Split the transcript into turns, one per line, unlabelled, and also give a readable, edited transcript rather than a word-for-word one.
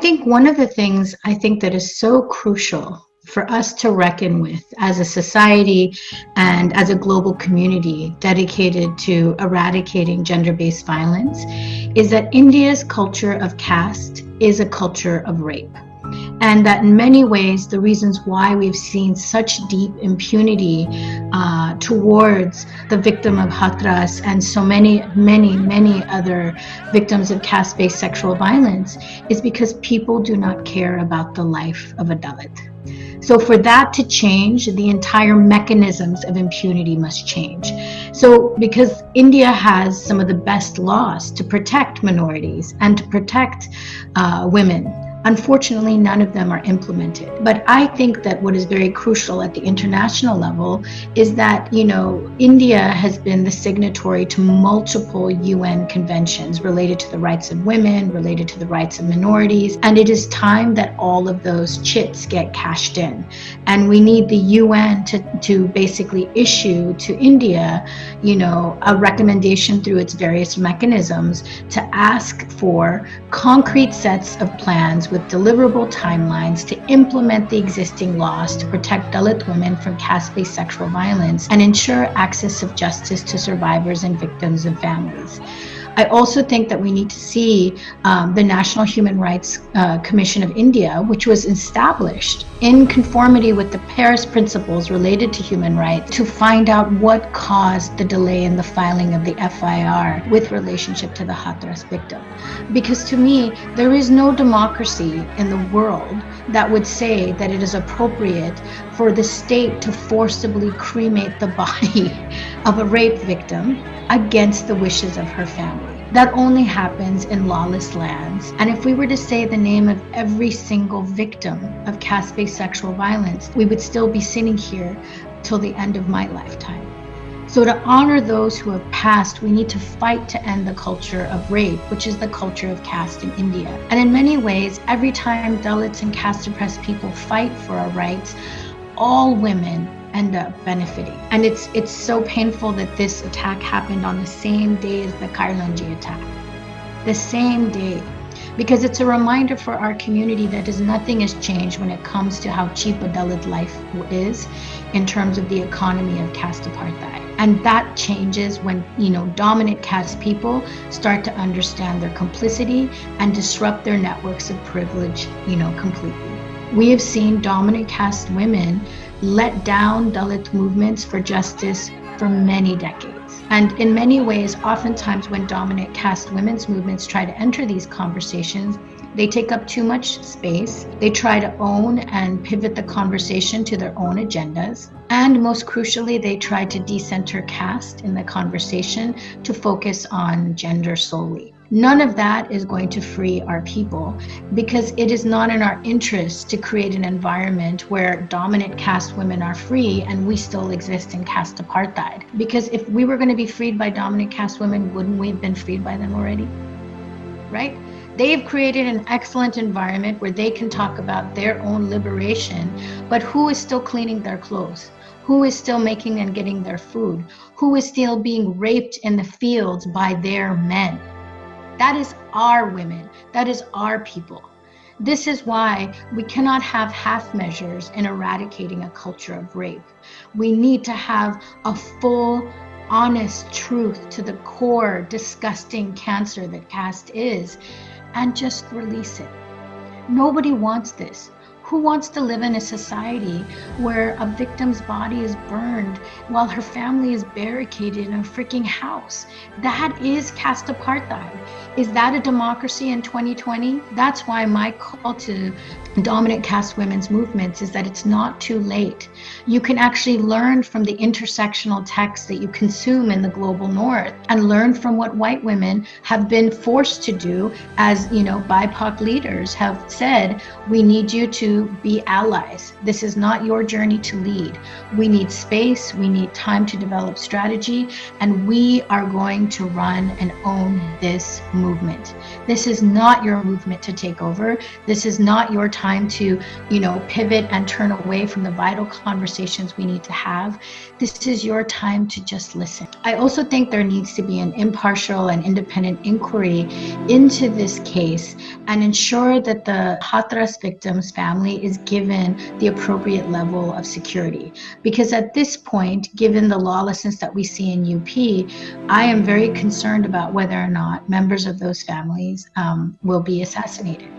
think one of the things I think that is so crucial for us to reckon with as a society and as a global community dedicated to eradicating gender-based violence is that India's culture of caste is a culture of rape. And that in many ways, the reasons why we've seen such deep impunity towards the victim of Hathras and so many other victims of caste-based sexual violence is because people do not care about the life of a Dalit. So for that to change, the entire mechanisms of impunity must change. So because India has some of the best laws to protect minorities and to protect women, unfortunately, none of them are implemented. But I think that what is very crucial at the international level is that, India has been the signatory to multiple UN conventions related to the rights of women, related to the rights of minorities. And it is time that all of those chits get cashed in. And we need the UN to basically issue to India, a recommendation through its various mechanisms to ask for concrete sets of plans with deliverable timelines to implement the existing laws to protect Dalit women from caste-based sexual violence and ensure access of justice to survivors and victims and families. I also think that we need to see the National Human Rights Commission of India, which was established in conformity with the Paris principles related to human rights, to find out what caused the delay in the filing of the FIR with relationship to the Hathras victim. Because to me, there is no democracy in the world that would say that it is appropriate for the state to forcibly cremate the body of a rape victim against the wishes of her family. That only happens in lawless lands. And if we were to say the name of every single victim of caste-based sexual violence, we would still be sitting here till the end of my lifetime. So to honor those who have passed, we need to fight to end the culture of rape, which is the culture of caste in India. And in many ways, every time Dalits and caste-oppressed people fight for our rights, all women end up benefiting. And it's so painful that this attack happened on the same day as the Kairlanji attack. The same day. Because it's a reminder for our community that nothing has changed when it comes to how cheap a Dalit life is in terms of the economy of caste apartheid. And that changes when, dominant caste people start to understand their complicity and disrupt their networks of privilege, completely. We have seen dominant caste women let down Dalit movements for justice for many decades. And in many ways, oftentimes when dominant caste women's movements try to enter these conversations, they take up too much space. They try to own and pivot the conversation to their own agendas. And most crucially, they try to decenter caste in the conversation to focus on gender solely. None of that is going to free our people because it is not in our interest to create an environment where dominant caste women are free and we still exist in caste apartheid. Because if we were going to be freed by dominant caste women, wouldn't we have been freed by them already? Right? They've created an excellent environment where they can talk about their own liberation, but who is still cleaning their clothes? Who is still making and getting their food? Who is still being raped in the fields by their men? That is our women. That is our people. This is why we cannot have half measures in eradicating a culture of rape. We need to have a full, honest truth to the core, disgusting cancer that caste is, and just release it. Nobody wants this. Who wants to live in a society where a victim's body is burned while her family is barricaded in a freaking house? That is caste apartheid. Is that a democracy in 2020? That's why my call to dominant caste women's movements is that it's not too late. You can actually learn from the intersectional texts that you consume in the global north and learn from what white women have been forced to do as, BIPOC leaders have said, we need you to to be allies. This is not your journey to lead. We need space, we need time to develop strategy, and we are going to run and own this movement. This is not your movement to take over. This is not your time to, pivot and turn away from the vital conversations we need to have. This is your time to just listen. I also think there needs to be an impartial and independent inquiry into this case and ensure that the Hathras victim's family is given the appropriate level of security. Because at this point, given the lawlessness that we see in UP, I am very concerned about whether or not members of those families will be assassinated.